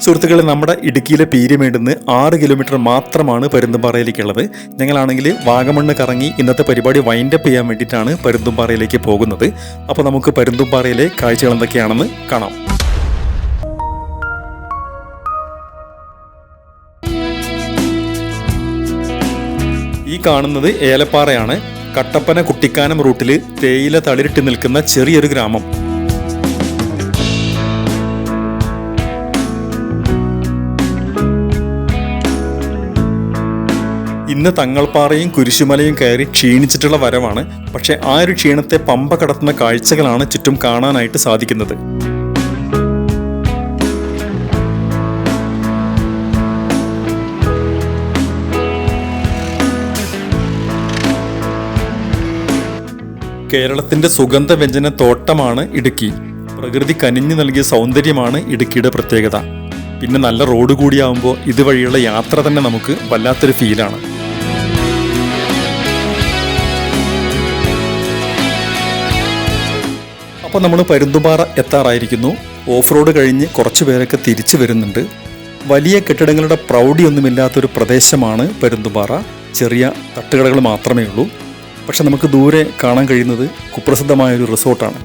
സുഹൃത്തുക്കളെ, നമ്മുടെ ഇടുക്കിയിലെ പീരുമേട് നിന്ന് 6 കിലോമീറ്റർ മാത്രമാണ് പരുന്തുംപാറയിലേക്കുള്ളത്. ഞങ്ങളാണെങ്കിൽ വാഗമണ്ണ് കറങ്ങി ഇന്നത്തെ പരിപാടി വൈൻഡപ്പ് ചെയ്യാൻ വേണ്ടിയിട്ടാണ് പരുന്തുംപാറയിലേക്ക് പോകുന്നത്. അപ്പോൾ നമുക്ക് പരുന്തുംപാറയിലെ കാഴ്ചകൾ എന്തൊക്കെയാണെന്ന് കാണാം. ഈ കാണുന്നത് ഏലപ്പാറയാണ്. കട്ടപ്പന കുട്ടിക്കാനം റൂട്ടിൽ തേയില തളിരിട്ട് നിൽക്കുന്ന ചെറിയൊരു ഗ്രാമം. ഇന്ന് തങ്ങൾപ്പാറയും കുരിശുമലയും കയറി ക്ഷീണിച്ചിട്ടുള്ള വരവാണ്. പക്ഷെ ആ ഒരു ക്ഷീണത്തെ പമ്പ കടത്തുന്ന കാഴ്ചകളാണ് ചുറ്റും കാണാനായിട്ട് സാധിക്കുന്നത്. കേരളത്തിന്റെ സുഗന്ധവ്യഞ്ജന തോട്ടമാണ് ഇടുക്കി. പ്രകൃതി കനിഞ്ഞു നൽകിയ സൗന്ദര്യമാണ് ഇടുക്കിയുടെ പ്രത്യേകത. പിന്നെ നല്ല റോഡ് കൂടിയാവുമ്പോൾ ഇതുവഴിയുള്ള യാത്ര തന്നെ നമുക്ക് വല്ലാത്തൊരു ഫീലാണ്. അപ്പോൾ നമ്മൾ പരുന്തുംപാറ എത്താറായിരിക്കുന്നു. ഓഫ് റോഡ് കഴിഞ്ഞ് കുറച്ച് പേരൊക്കെ തിരിച്ചു വരുന്നുണ്ട്. വലിയ കെട്ടിടങ്ങളുടെ പ്രൗഢിയൊന്നുമില്ലാത്തൊരു പ്രദേശമാണ് പരുന്തുംപാറ. ചെറിയ തട്ടുകടകൾ മാത്രമേ ഉള്ളൂ. പക്ഷെ നമുക്ക് ദൂരെ കാണാൻ കഴിയുന്നത് കുപ്രസിദ്ധമായൊരു റിസോർട്ടാണ്.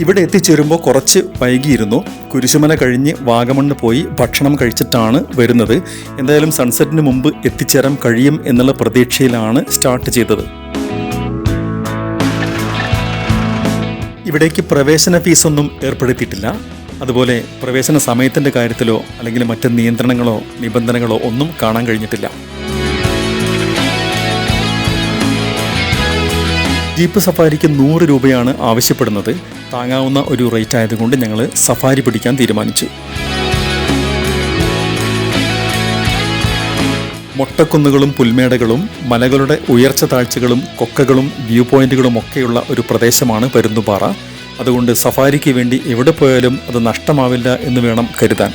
ഇവിടെ എത്തിച്ചേരുമ്പോൾ കുറച്ച് വൈകിയിരുന്നു. കുരിശുമല കഴിഞ്ഞ് വാഗമണ്ണ് പോയി ഭക്ഷണം കഴിച്ചിട്ടാണ് വരുന്നത്. എന്തായാലും സൺസെറ്റിന് മുമ്പ് എത്തിച്ചേരാൻ കഴിയും എന്നുള്ള പ്രതീക്ഷയിലാണ് സ്റ്റാർട്ട് ചെയ്തത്. ഇവിടേക്ക് പ്രവേശന ഫീസൊന്നും ഏർപ്പെടുത്തിയിട്ടില്ല. അതുപോലെ പ്രവേശന സമയത്തിൻ്റെ കാര്യത്തിലോ അല്ലെങ്കിൽ മറ്റ് നിയന്ത്രണങ്ങളോ നിബന്ധനകളോ ഒന്നും കാണാൻ കഴിഞ്ഞിട്ടില്ല. ജീപ്പ് സഫാരിക്ക് 100 രൂപയാണ് ആവശ്യപ്പെടുന്നത്. താങ്ങാവുന്ന ഒരു റേറ്റ് ആയതുകൊണ്ട് ഞങ്ങൾ സഫാരി പിടിക്കാൻ തീരുമാനിച്ചു. മൊട്ടക്കുന്നുകളും പുൽമേടകളും മലകളുടെ ഉയർച്ച താഴ്ചകളും കൊക്കകളും വ്യൂ പോയിന്റുകളും ഒക്കെയുള്ള ഒരു പ്രദേശമാണ് പരുന്തുംപാറ. അതുകൊണ്ട് സഫാരിക്ക് വേണ്ടി എവിടെ പോയാലും അത് നഷ്ടമാവില്ല എന്ന് വേണം കരുതാൻ.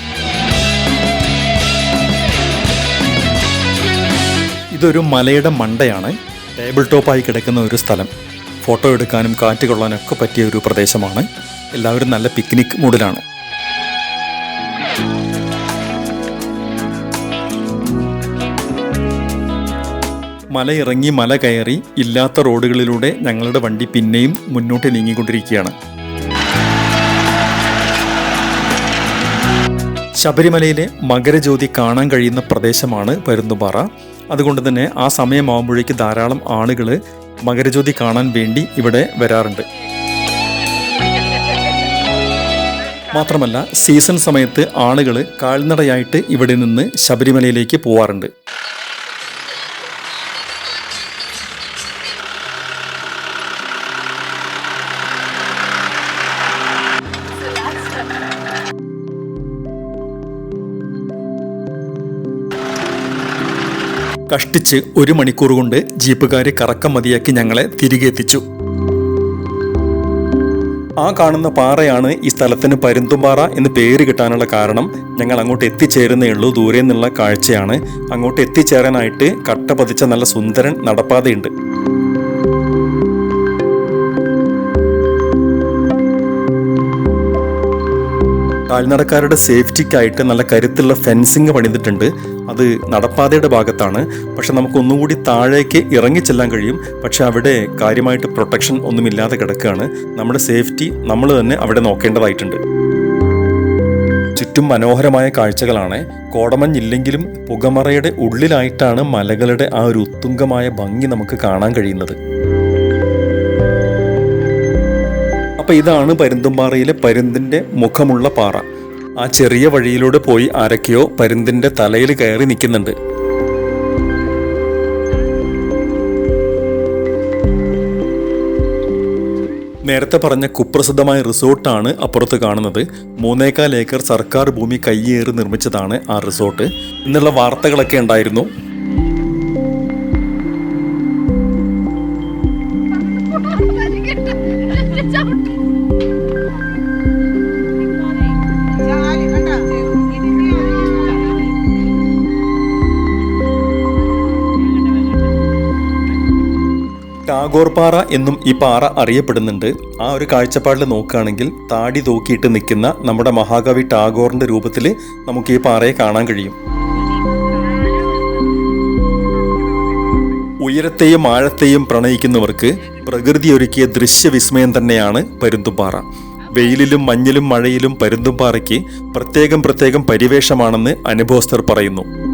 ഇതൊരു മലയുടെ മണ്ടയാണ്. ടേബിൾ ടോപ്പായി കിടക്കുന്ന ഒരു സ്ഥലം. ഫോട്ടോ എടുക്കാനും കാറ്റ് കൊള്ളാനൊക്കെ പറ്റിയ ഒരു പ്രദേശമാണ്. എല്ലാവരും നല്ല പിക്നിക് മൂഡിലാണ്. മല ഇറങ്ങി മല കയറി ഇല്ലാത്ത റോഡുകളിലൂടെ ഞങ്ങളുടെ വണ്ടി പിന്നെയും മുന്നോട്ട് നീങ്ങിക്കൊണ്ടിരിക്കുകയാണ്. ശബരിമലയിലെ മകരജ്യോതി കാണാൻ കഴിയുന്ന പ്രദേശമാണ് പരുന്തുംപാറ. അതുകൊണ്ട് തന്നെ ആ സമയമാകുമ്പോഴേക്ക് ധാരാളം ആളുകൾ മകരജ്യോതി കാണാൻ വേണ്ടി ഇവിടെ വരാറുണ്ട്. മാത്രമല്ല സീസൺ സമയത്ത് ആളുകൾ കാൽനടയായിട്ട് ഇവിടെ നിന്ന് ശബരിമലയിലേക്ക് പോവാറുണ്ട്. കഷ്ടിച്ച് 1 മണിക്കൂർ കൊണ്ട് ജീപ്പുകാർ കറക്കം മതിയാക്കി ഞങ്ങളെ തിരികെ എത്തിച്ചു. ആ കാണുന്ന പാറയാണ് ഈ സ്ഥലത്തിന് പരുന്തുംപാറ എന്ന് പേര് കിട്ടാനുള്ള കാരണം. ഞങ്ങൾ അങ്ങോട്ട് എത്തിച്ചേരുന്നേ ഉള്ളൂ. ദൂരെ നിന്നുള്ള കാഴ്ചയാണ്. അങ്ങോട്ട് എത്തിച്ചേരാനായിട്ട് കട്ട പതിച്ച നല്ല സുന്ദരൻ നടപ്പാതയുണ്ട്. കാൽനടക്കാരുടെ സേഫ്റ്റിക്കായിട്ട് നല്ല കരുത്തുള്ള ഫെൻസിങ് പണിതിട്ടുണ്ട്. അത് നടപ്പാതയുടെ ഭാഗത്താണ്. പക്ഷെ നമുക്ക് ഒന്നുകൂടി താഴേക്ക് ഇറങ്ങിച്ചെല്ലാൻ കഴിയും. പക്ഷെ അവിടെ കാര്യമായിട്ട് പ്രൊട്ടക്ഷൻ ഒന്നുമില്ലാതെ കിടക്കുകയാണ്. നമ്മുടെ സേഫ്റ്റി നമ്മൾ തന്നെ അവിടെ നോക്കേണ്ടതായിട്ടുണ്ട്. ചുറ്റും മനോഹരമായ കാഴ്ചകളാണ്. കോടമഞ്ഞില്ലെങ്കിലും പുകമറയുടെ ഉള്ളിലായിട്ടാണ് മലകളുടെ ആ ഒരു ഉത്തുംഗമായ ഭംഗി നമുക്ക് കാണാൻ കഴിയുന്നത്. അപ്പോൾ ഇതാണ് പരുന്തുംപാറയിലെ പരുന്തിൻ്റെ മുഖമുള്ള പാറ. ആ ചെറിയ വഴിയിലൂടെ പോയി ആരൊക്കെയോ പരുന്തിൻ്റെ തലയിൽ കയറി നിൽക്കുന്നുണ്ട്. നേരത്തെ പറഞ്ഞ കുപ്രസിദ്ധമായ റിസോർട്ടാണ് അപ്പുറത്ത് കാണുന്നത്. 3.25 ഏക്കർ സർക്കാർ ഭൂമി കയ്യേറി നിർമ്മിച്ചതാണ് ആ റിസോർട്ട്. ഇന്നുള്ള വാർത്തകളൊക്കെ ഉണ്ടായിരുന്നു. ടാഗോർ പാറ എന്നും ഈ പാറ അറിയപ്പെടുന്നുണ്ട്. ആ ഒരു കാഴ്ചപ്പാടിൽ നോക്കുകയാണെങ്കിൽ താടി തൂക്കിയിട്ട് നിൽക്കുന്ന നമ്മുടെ മഹാകവി ടാഗോറിന്റെ രൂപത്തിൽ നമുക്ക് ഈ പാറയെ കാണാൻ കഴിയും. ഉയരത്തെയും ആഴത്തെയും പ്രണയിക്കുന്നവർക്ക് പ്രകൃതി ഒരുക്കിയ ദൃശ്യവിസ്മയം തന്നെയാണ് പരുന്തുംപാറ. വെയിലിലും മഞ്ഞിലും മഴയിലും പരുന്തുംപാറയ്ക്ക് പ്രത്യേകം പരിവേഷമാണെന്ന് അനുഭവസ്ഥർ പറയുന്നു.